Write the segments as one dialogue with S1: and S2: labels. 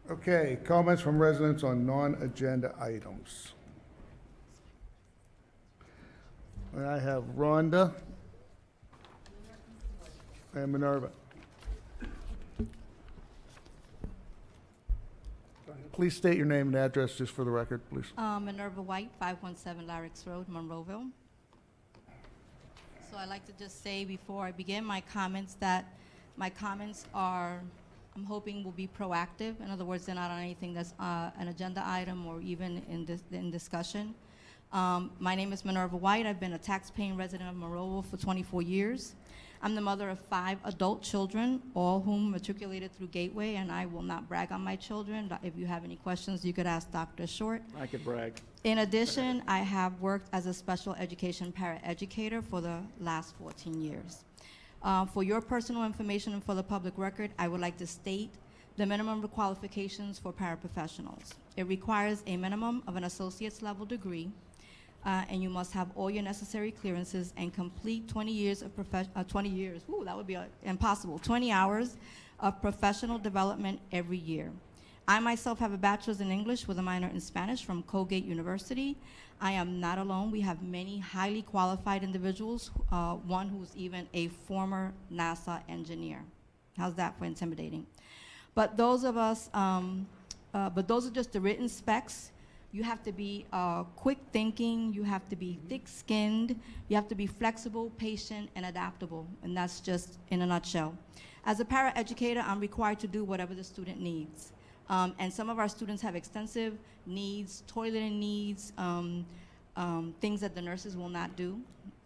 S1: Okay, comments from residents on non-agenda items. And I have Rhonda and Minerva. Please state your name and address just for the record, please.
S2: Minerva White, 517 Larix Road, Monroeville. So I'd like to just say before I begin my comments that my comments are, I'm hoping will be proactive. In other words, they're not on anything that's an agenda item or even in discussion. My name is Minerva White. I've been a tax-paying resident of Monroeville for 24 years. I'm the mother of 5 adult children, all whom matriculated through Gateway, and I will not brag on my children. If you have any questions, you could ask Dr. Short.
S3: I could brag.
S2: In addition, I have worked as a special education paraeducator for the last 14 years. For your personal information and for the public record, I would like to state the minimum qualifications for paraprofessionals. It requires a minimum of an associate's level degree, and you must have all your necessary clearances and complete 20 years of 20 years, ooh, that would be impossible, 20 hours of professional development every year. I myself have a bachelor's in English with a minor in Spanish from Colgate University. I am not alone. We have many highly qualified individuals, one who's even a former NASA engineer. How's that for intimidating? But those of us, but those are just the written specs. You have to be quick thinking, you have to be thick-skinned, you have to be flexible, patient, and adaptable, and that's just in a nutshell. As a paraeducator, I'm required to do whatever the student needs. And some of our students have extensive needs, toileting needs, things that the nurses will not do.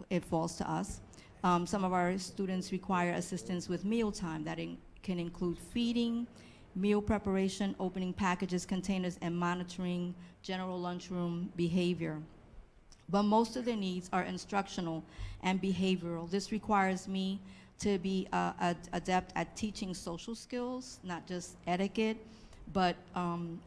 S2: It falls to us. Some of our students require assistance with mealtime. That can include feeding, meal preparation, opening packages, containers, and monitoring general lunchroom behavior. But most of their needs are instructional and behavioral. This requires me to be adept at teaching social skills, not just etiquette, but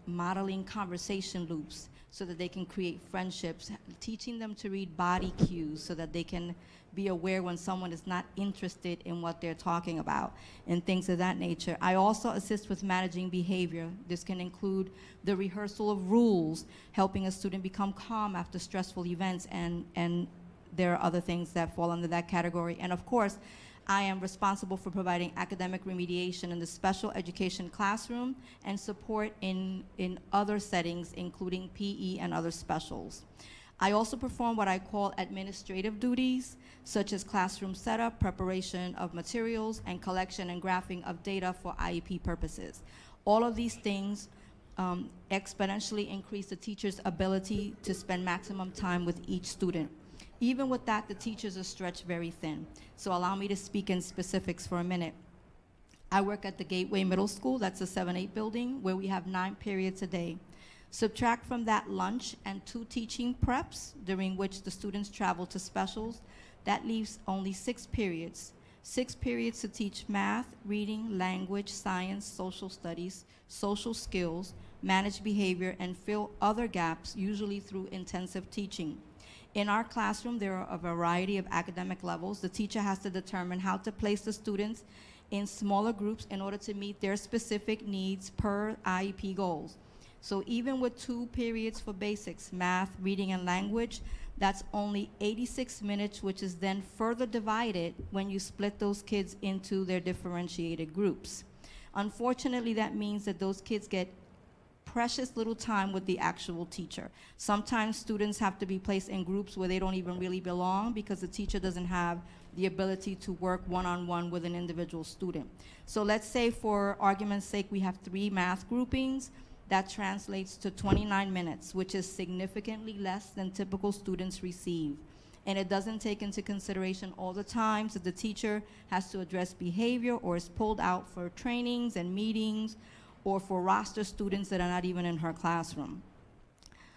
S2: modeling conversation loops so that they can create friendships, teaching them to read body cues so that they can be aware when someone is not interested in what they're talking about, and things of that nature. I also assist with managing behavior. This can include the rehearsal of rules, helping a student become calm after stressful events, and there are other things that fall under that category. And of course, I am responsible for providing academic remediation in the special education classroom and support in other settings, including PE and other specials. I also perform what I call administrative duties, such as classroom setup, preparation of materials, and collection and graphing of data for IEP purposes. All of these things exponentially increase the teacher's ability to spend maximum time with each student. Even with that, the teachers are stretched very thin. So allow me to speak in specifics for a minute. I work at the Gateway Middle School, that's a 7-8 building, where we have 9 periods a day. Subtract from that lunch and 2 teaching preps, during which the students travel to specials. That leaves only 6 periods. 6 periods to teach math, reading, language, science, social studies, social skills, manage behavior, and fill other gaps, usually through intensive teaching. In our classroom, there are a variety of academic levels. The teacher has to determine how to place the students in smaller groups in order to meet their specific needs per IEP goals. So even with 2 periods for basics, math, reading, and language, that's only 86 minutes, which is then further divided when you split those kids into their differentiated groups. Unfortunately, that means that those kids get precious little time with the actual teacher. Sometimes students have to be placed in groups where they don't even really belong because the teacher doesn't have the ability to work one-on-one with an individual student. So let's say, for argument's sake, we have 3 math groupings. That translates to 29 minutes, which is significantly less than typical students receive. And it doesn't take into consideration all the times that the teacher has to address behavior or is pulled out for trainings and meetings, or for roster students that are not even in her classroom.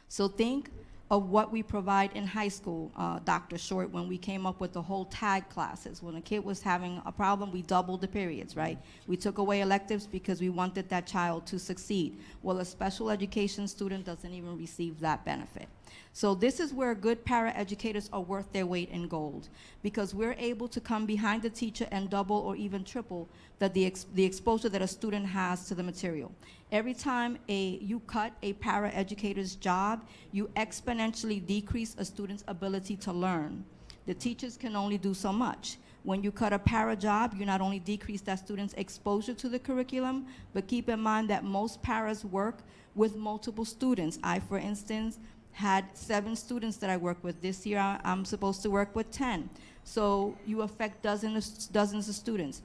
S2: So think of what we provide in high school, Dr. Short, when we came up with the whole tag classes. When a kid was having a problem, we doubled the periods, right? We took away electives because we wanted that child to succeed. Well, a special education student doesn't even receive that benefit. So this is where good paraeducators are worth their weight in gold, because we're able to come behind the teacher and double or even triple the exposure that a student has to the material. Every time you cut a paraeducator's job, you exponentially decrease a student's ability to learn. The teachers can only do so much. When you cut a para job, you not only decrease that student's exposure to the curriculum, but keep in mind that most paras work with multiple students. I, for instance, had 7 students that I work with. This year, I'm supposed to work with 10. So you affect dozens of students.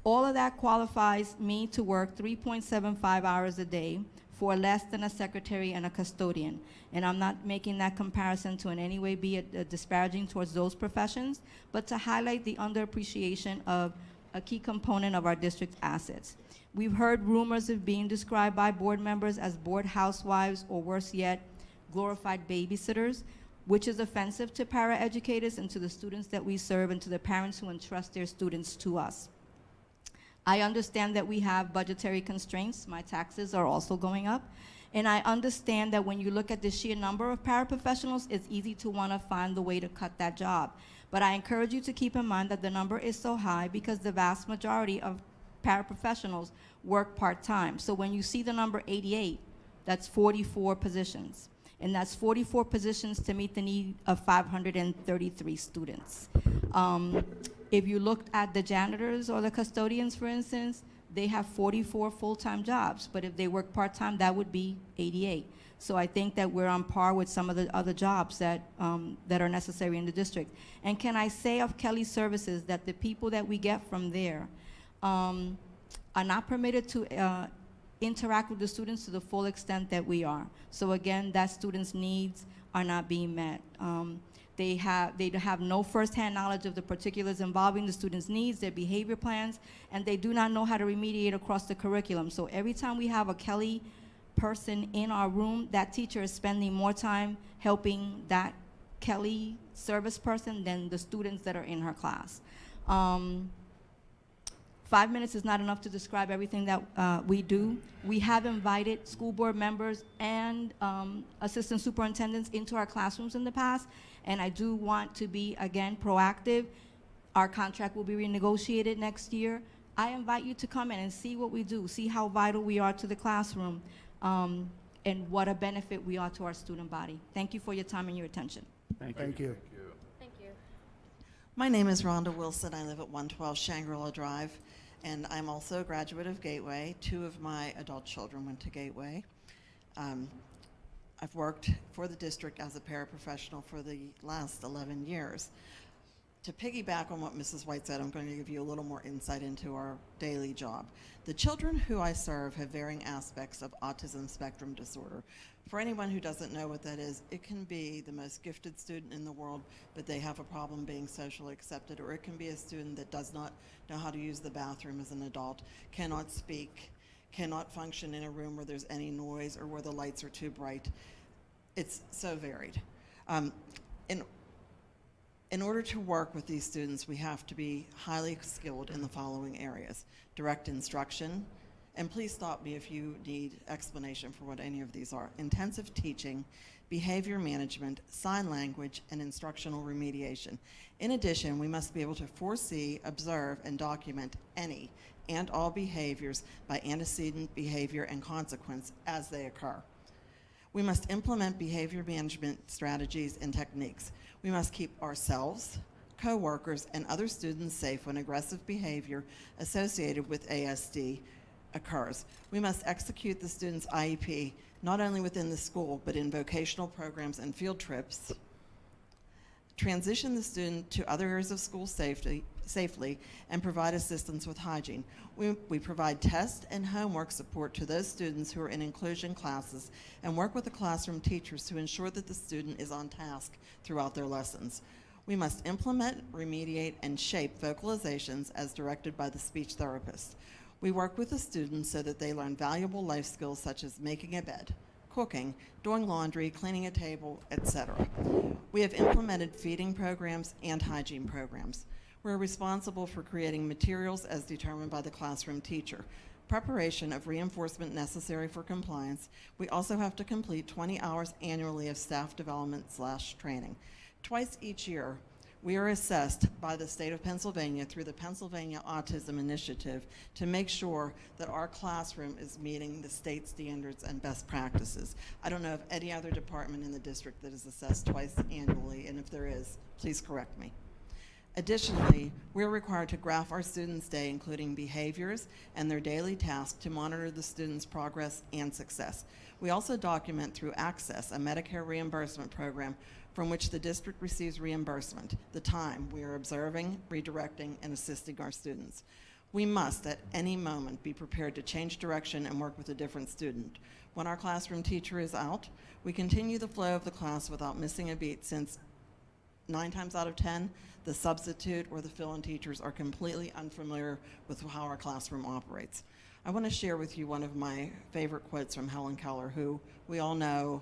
S2: All of that qualifies me to work 3.75 hours a day for less than a secretary and a custodian. And I'm not making that comparison to in any way be disparaging towards those professions, but to highlight the underappreciation of a key component of our district's assets. We've heard rumors of being described by board members as board housewives, or worse yet, glorified babysitters, which is offensive to paraeducators and to the students that we serve and to the parents who entrust their students to us. I understand that we have budgetary constraints. My taxes are also going up. And I understand that when you look at the sheer number of paraprofessionals, it's easy to want to find the way to cut that job. But I encourage you to keep in mind that the number is so high because the vast majority of paraprofessionals work part-time. So when you see the number 88, that's 44 positions. And that's 44 positions to meet the need of 533 students. If you looked at the janitors or the custodians, for instance, they have 44 full-time jobs, but if they work part-time, that would be 88. So I think that we're on par with some of the other jobs that are necessary in the district. And can I say of Kelly Services that the people that we get from there are not permitted to interact with the students to the full extent that we are. So again, that students' needs are not being met. They have no firsthand knowledge of the particulars involving the students' needs, their behavior plans, and they do not know how to remediate across the curriculum. So every time we have a Kelly person in our room, that teacher is spending more time helping that Kelly service person than the students that are in her class. 5 minutes is not enough to describe everything that we do. We have invited school board members and assistant superintendents into our classrooms in the past, and I do want to be, again, proactive. Our contract will be renegotiated next year. I invite you to come in and see what we do, see how vital we are to the classroom, and what a benefit we are to our student body. Thank you for your time and your attention.
S1: Thank you.
S3: Thank you.
S4: My name is Rhonda Wilson. I live at 112 Shangri-La Drive, and I'm also a graduate of Gateway. 2 of my adult children went to Gateway. I've worked for the district as a paraprofessional for the last 11 years. To piggyback on what Mrs. White said, I'm going to give you a little more insight into our daily job. The children who I serve have varying aspects of autism spectrum disorder. For anyone who doesn't know what that is, it can be the most gifted student in the world, but they have a problem being socially accepted, or it can be a student that does not know how to use the bathroom as an adult, cannot speak, cannot function in a room where there's any noise or where the lights are too bright. It's so varied. In order to work with these students, we have to be highly skilled in the following areas: direct instruction, and please stop me if you need explanation for what any of these are: intensive teaching, behavior management, sign language, and instructional remediation. In addition, we must be able to foresee, observe, and document any and all behaviors by antecedent behavior and consequence as they occur. We must implement behavior management strategies and techniques. We must keep ourselves, co-workers, and other students safe when aggressive behavior associated with ASD occurs. We must execute the student's IEP not only within the school, but in vocational programs and field trips, transition the student to other areas of school safely, and provide assistance with hygiene. We provide test and homework support to those students who are in inclusion classes and work with the classroom teachers to ensure that the student is on task throughout their lessons. We must implement, remediate, and shape vocalizations as directed by the speech therapist. We work with the students so that they learn valuable life skills such as making a bed, cooking, doing laundry, cleaning a table, etc. We have implemented feeding programs and hygiene programs. We're responsible for creating materials as determined by the classroom teacher. Preparation of reinforcement necessary for compliance. We also have to complete 20 hours annually of staff development / training. Twice each year, we are assessed by the state of Pennsylvania through the Pennsylvania Autism Initiative to make sure that our classroom is meeting the state standards and best practices. I don't know of any other department in the district that is assessed twice annually, and if there is, please correct me. Additionally, we're required to graph our students' day, including behaviors and their daily tasks, to monitor the students' progress and success. We also document through Access, a Medicare reimbursement program from which the district receives reimbursement, the time we are observing, redirecting, and assisting our students. We must, at any moment, be prepared to change direction and work with a different student. When our classroom teacher is out, we continue the flow of the class without missing a beat, since 9 times out of 10, the substitute or the fill-in teachers are completely unfamiliar with how our classroom operates. I want to share with you one of my favorite quotes from Helen Keller, who we all know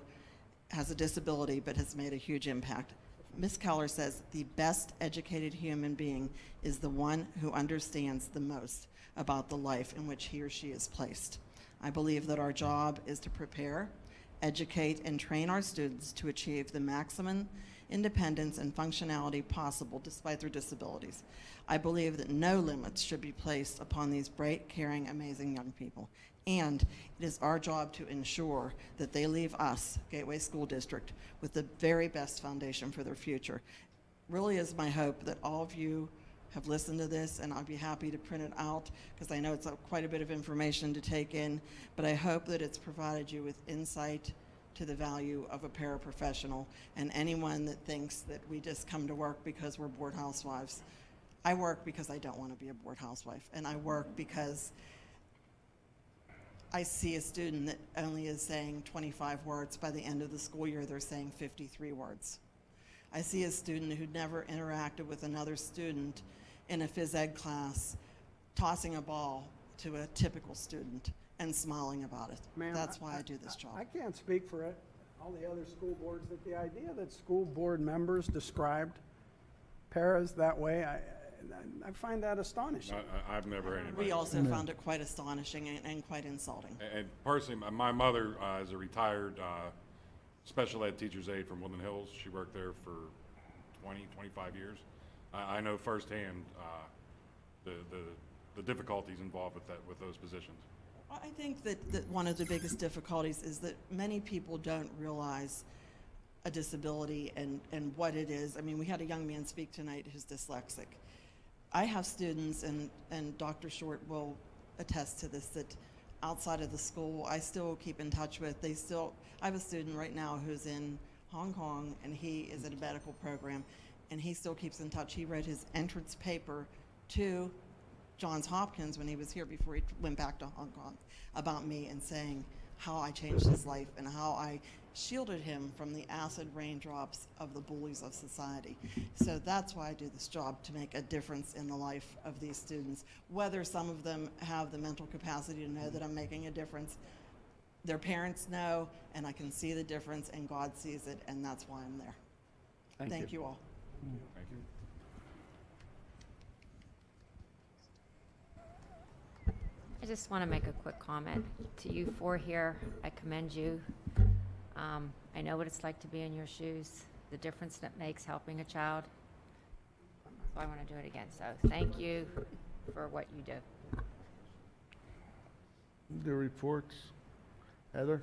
S4: has a disability but has made a huge impact. Miss Keller says, "The best educated human being is the one who understands the most about the life in which he or she is placed." I believe that our job is to prepare, educate, and train our students to achieve the maximum independence and functionality possible despite their disabilities. I believe that no limits should be placed upon these bright, caring, amazing young people. And it is our job to ensure that they leave us, Gateway School District, with the very best foundation for their future. Really is my hope that all of you have listened to this, and I'd be happy to print it out because I know it's quite a bit of information to take in, but I hope that it's provided you with insight to the value of a paraprofessional. And anyone that thinks that we just come to work because we're bored housewives, I work because I don't want to be a bored housewife, and I work because I see a student that only is saying 25 words. By the end of the school year, they're saying 53 words. I see a student who never interacted with another student in a phys ed class tossing a ball to a typical student and smiling about it.
S3: Ma'am,
S4: That's why I do this job.
S3: I can't speak for it, all the other school boards, that the idea that school board members described paras that way, I find that astonishing.
S5: I've never heard anybody.
S4: We also found it quite astonishing and quite insulting.
S5: And personally, my mother is a retired special ed teacher's aide from Woodland Hills. She worked there for 20, 25 years. I know firsthand the difficulties involved with those positions.
S4: I think that one of the biggest difficulties is that many people don't realize a disability and what it is. I mean, we had a young man speak tonight who's dyslexic. I have students, and Dr. Short will attest to this, that outside of the school, I still keep in touch with. I have a student right now who's in Hong Kong, and he is at a medical program, and he still keeps in touch. He wrote his entrance paper to Johns Hopkins when he was here before he went back to Hong Kong about me, and saying how I changed his life and how I shielded him from the acid raindrops of the bullies of society. So that's why I do this job, to make a difference in the life of these students. Whether some of them have the mental capacity to know that I'm making a difference, their parents know, and I can see the difference, and God sees it, and that's why I'm there. Thank you all.
S5: Thank you.
S6: I just want to make a quick comment to you four here. I commend you. I know what it's like to be in your shoes, the difference that makes helping a child. So I want to do it again. So thank you for what you do.
S1: The reports. Heather?